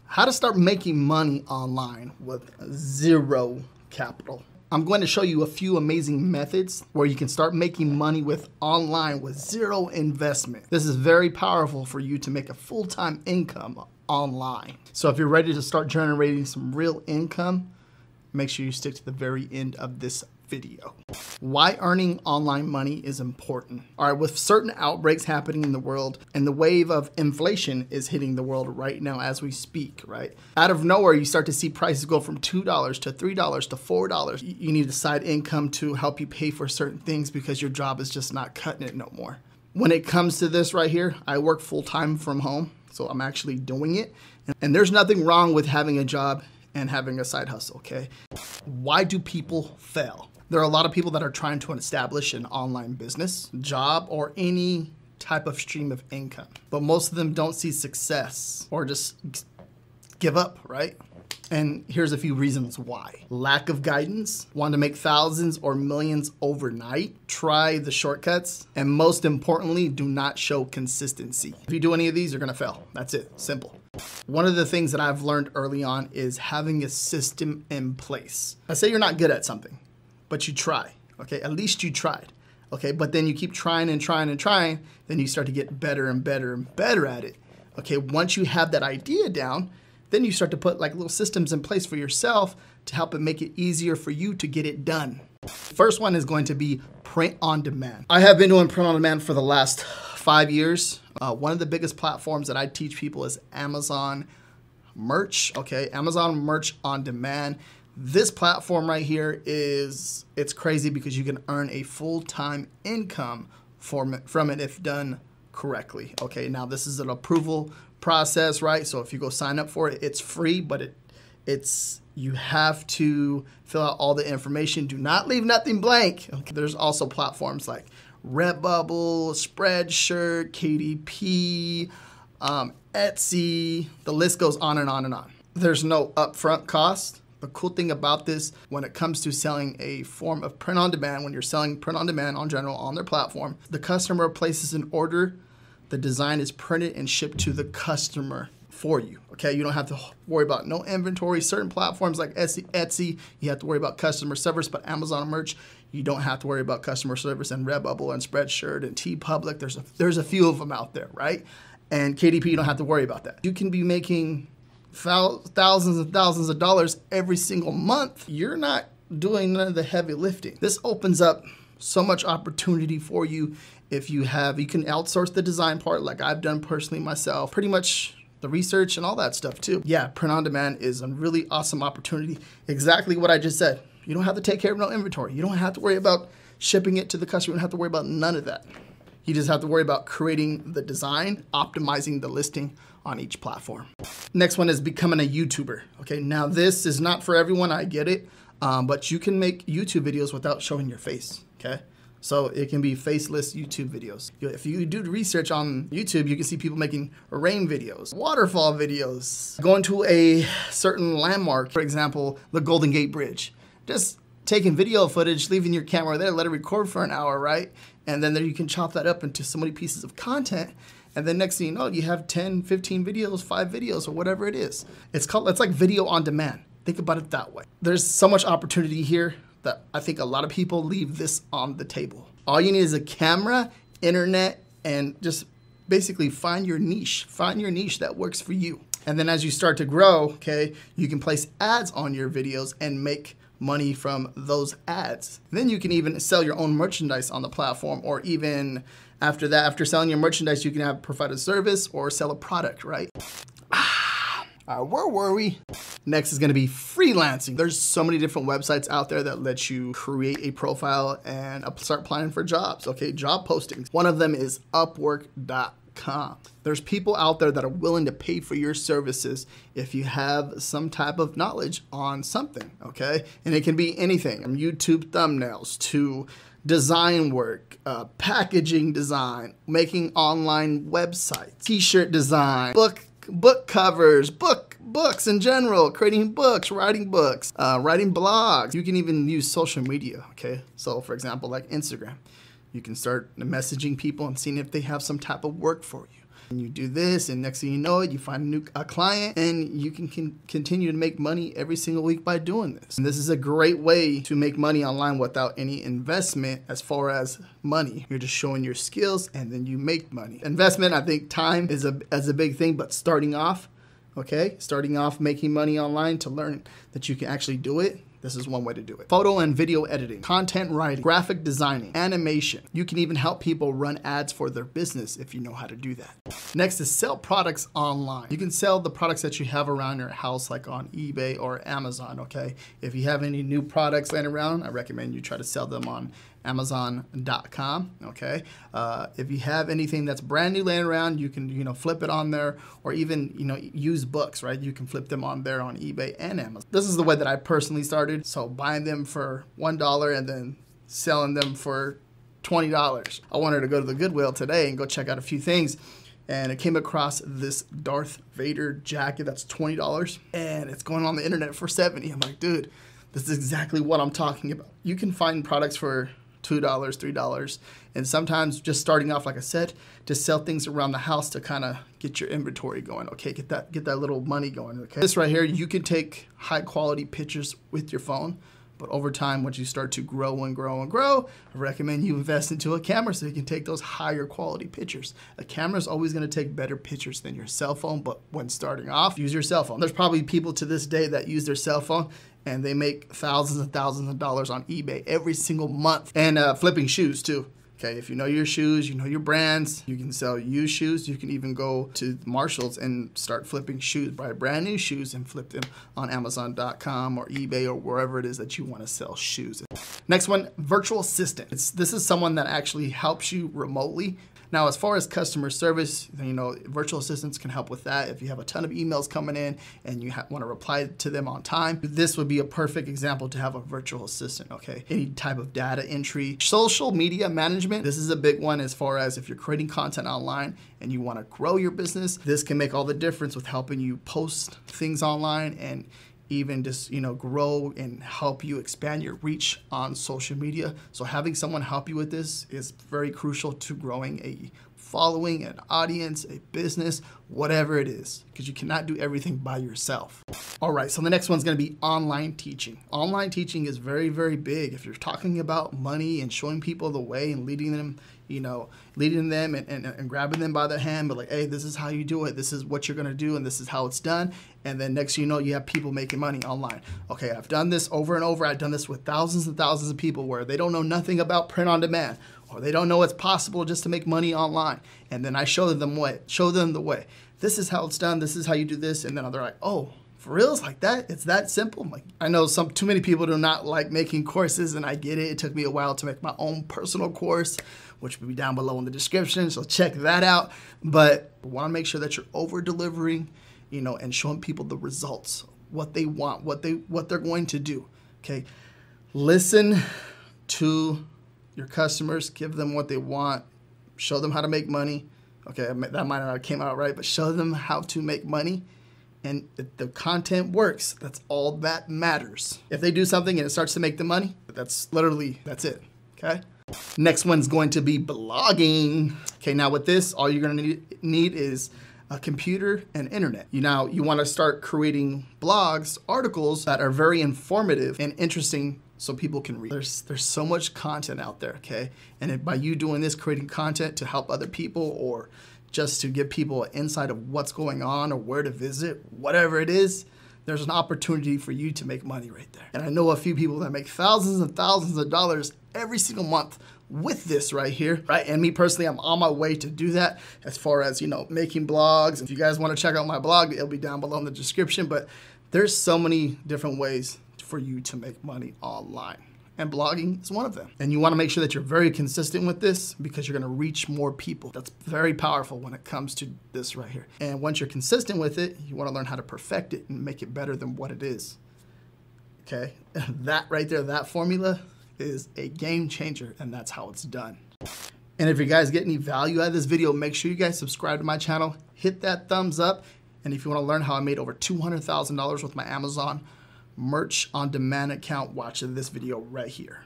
How to start making money online with zero capital. I'm going to show you a few amazing methods where you can start making money with online with zero investment. This is very powerful for you to make a full-time income online. So if you're ready to start generating some real income, make sure you stick to the very end of this video. Why earning online money is important. All right, with certain outbreaks happening in the world and the wave of inflation is hitting the world right now as we speak, right? Out of nowhere, you start to see prices go from $2 to $3 to $4. You need a side income to help you pay for certain things because your job is just not cutting it no more. When it comes to this right here, I work full-time from home, so I'm actually doing it. And there's nothing wrong with having a job and having a side hustle, okay? Why do people fail? There are a lot of people that are trying to establish an online business, job, or any type of stream of income. But most of them don't see success or just give up, right? And here's a few reasons why. Lack of guidance, want to make thousands or millions overnight, try the shortcuts, and most importantly, do not show consistency. If you do any of these, you're gonna fail. That's it, simple. One of the things that I've learned early on is having a system in place. Let's say you're not good at something, but you try, okay? At least you tried, okay? But then you keep trying and trying and trying, then you start to get better and better and better at it, okay? Once you have that idea down, then you start to put like little systems in place for yourself to help it make it easier for you to get it done. First one is going to be print on demand. I have been doing print on demand for the last 5 years. One of the biggest platforms that I teach people is Amazon Merch, okay? Amazon Merch on demand. This platform right here it's crazy because you can earn a full-time income from it if done correctly. Okay, now this is an approval process, right? So if you go sign up for it, it's free, but you have to fill out all the information. Do not leave nothing blank. Okay. There's also platforms like Redbubble, Spreadshirt, KDP, Etsy. The list goes on and on and on. There's no upfront cost. The cool thing about this, when it comes to selling a form of print on demand, when you're selling print on demand on general on their platform, the customer places an order, the design is printed and shipped to the customer for you, okay? You don't have to worry about no inventory. Certain platforms like Etsy, you have to worry about customer service, but Amazon Merch, you don't have to worry about customer service. And Redbubble and Spreadshirt and TeePublic, there's a few of them out there, right? And KDP, you don't have to worry about that. You can be making thousands and thousands of dollars every single month. You're not doing none of the heavy lifting. This opens up so much opportunity for you. If you can outsource the design part like I've done personally myself, pretty much the research and all that stuff too. Yeah, print on demand is a really awesome opportunity. Exactly what I just said. You don't have to take care of no inventory. You don't have to worry about shipping it to the customer. You don't have to worry about none of that. You just have to worry about creating the design, optimizing the listing on each platform. Next one is becoming a YouTuber. Okay, now this is not for everyone, I get it, but you can make YouTube videos without showing your face, okay? So it can be faceless YouTube videos. If you do research on YouTube, you can see people making rain videos, waterfall videos, going to a certain landmark, for example, the Golden Gate Bridge. Just taking video footage, leaving your camera there, let it record for an hour, right? And then there you can chop that up into so many pieces of content. And then next thing you know, you have 10, 15 videos, 5 videos, or whatever it is. It's like video on demand. Think about it that way. There's so much opportunity here that I think a lot of people leave this on the table. All you need is a camera, internet, and just basically find your niche. Find your niche that works for you. And then as you start to grow, okay, you can place ads on your videos and make money from those ads. Then you can even sell your own merchandise on the platform, or even after that, after selling your merchandise, you can provide a service or sell a product, right? Where were we? Next is gonna be freelancing. There's so many different websites out there that let you create a profile and start applying for jobs, okay? Job postings. One of them is Upwork.com. There's people out there that are willing to pay for your services if you have some type of knowledge on something, okay? And it can be anything, from YouTube thumbnails to design work, packaging design, making online websites, t-shirt design, book covers, books in general, creating books, writing blogs. You can even use social media, okay? So for example, like Instagram, you can start messaging people and seeing if they have some type of work for you. And you do this, and next thing you know it, you find a client, and you can continue to make money every single week by doing this. And this is a great way to make money online without any investment as far as money. You're just showing your skills, and then you make money. Investment, I think time is a big thing, but starting off making money online to learn that you can actually do it. This is one way to do it. Photo and video editing, content writing, graphic designing, animation. You can even help people run ads for their business if you know how to do that. Next is sell products online. You can sell the products that you have around your house, like on eBay or Amazon, okay? If you have any new products laying around, I recommend you try to sell them on Amazon.com, okay? If you have anything that's brand new laying around, you can, flip it on there, or even, use books, right? You can flip them on there on eBay and Amazon. This is the way that I personally started. So buying them for $1 and then selling them for $20. I wanted to go to the Goodwill today and go check out a few things. And I came across this Darth Vader jacket that's $20, and it's going on the internet for $70. I'm like, dude, this is exactly what I'm talking about. You can find products for $2, $3, and sometimes just starting off, like I said, to sell things around the house to kind of get your inventory going, okay? Get that little money going, okay? This right here, you can take high quality pictures with your phone, but over time, once you start to grow and grow and grow, I recommend you invest into a camera so you can take those higher quality pictures. A camera is always gonna take better pictures than your cell phone, but when starting off, use your cell phone. There's probably people to this day that use their cell phone and they make thousands and thousands of dollars on eBay every single month. And flipping shoes too. Okay, if you know your shoes, you know your brands, you can sell used shoes. You can even go to Marshall's and start flipping shoes, buy brand new shoes and flip them on Amazon.com or eBay or wherever it is that you want to sell shoes. Next one, virtual assistant. This is someone that actually helps you remotely. Now, as far as customer service, virtual assistants can help with that. If you have a ton of emails coming in and you want to reply to them on time, this would be a perfect example to have a virtual assistant, okay? Any type of data entry. Social media management, this is a big one as far as if you're creating content online and you want to grow your business, this can make all the difference with helping you post things online and even just, grow and help you expand your reach on social media. So having someone help you with this is very crucial to growing a following, an audience, a business, whatever it is, because you cannot do everything by yourself. All right, so the next one's gonna be online teaching. Online teaching is very, very big. If you're talking about money and showing people the way and leading them, and grabbing them by the hand, but like, hey, this is how you do it. This is what you're gonna do, and this is how it's done. And then next you know, you have people making money online. Okay, I've done this over and over. I've done this with thousands and thousands of people where they don't know nothing about print on demand, or they don't know it's possible just to make money online. And then I show them the way. This is how it's done. This is how you do this. And then they're like, oh, for real? It's like that? It's that simple? I'm like, I know too many people do not like making courses, and I get it. It took me a while to make my own personal course, which will be down below in the description, so check that out. But I want to make sure that you're over-delivering, and showing people the results, what they want, what they're going to do, okay? Listen to your customers, give them what they want, show them how to make money. Okay, that might not have came out right, but show them how to make money. And if the content works, that's all that matters. If they do something and it starts to make them money, that's it, okay? Next one's going to be blogging. Okay, now with this, all you're gonna need is a computer and internet. You want to start creating blogs, articles that are very informative and interesting so people can read. There's so much content out there, okay? And by you doing this, creating content to help other people or just to give people an insight of what's going on or where to visit, whatever it is, there's an opportunity for you to make money right there. And I know a few people that make thousands and thousands of dollars every single month with this right here, right? And me personally, I'm on my way to do that as far as, making blogs. If you guys want to check out my blog, it'll be down below in the description, but there's so many different ways for you to make money online. And blogging is one of them. And you want to make sure that you're very consistent with this because you're going to reach more people. That's very powerful when it comes to this right here. And once you're consistent with it, you want to learn how to perfect it and make it better than what it is. Okay? That right there, that formula is a game changer, and that's how it's done. And if you guys get any value out of this video, make sure you guys subscribe to my channel, hit that thumbs up, and if you want to learn how I made over $200,000 with my Amazon merch on demand account, watch this video right here.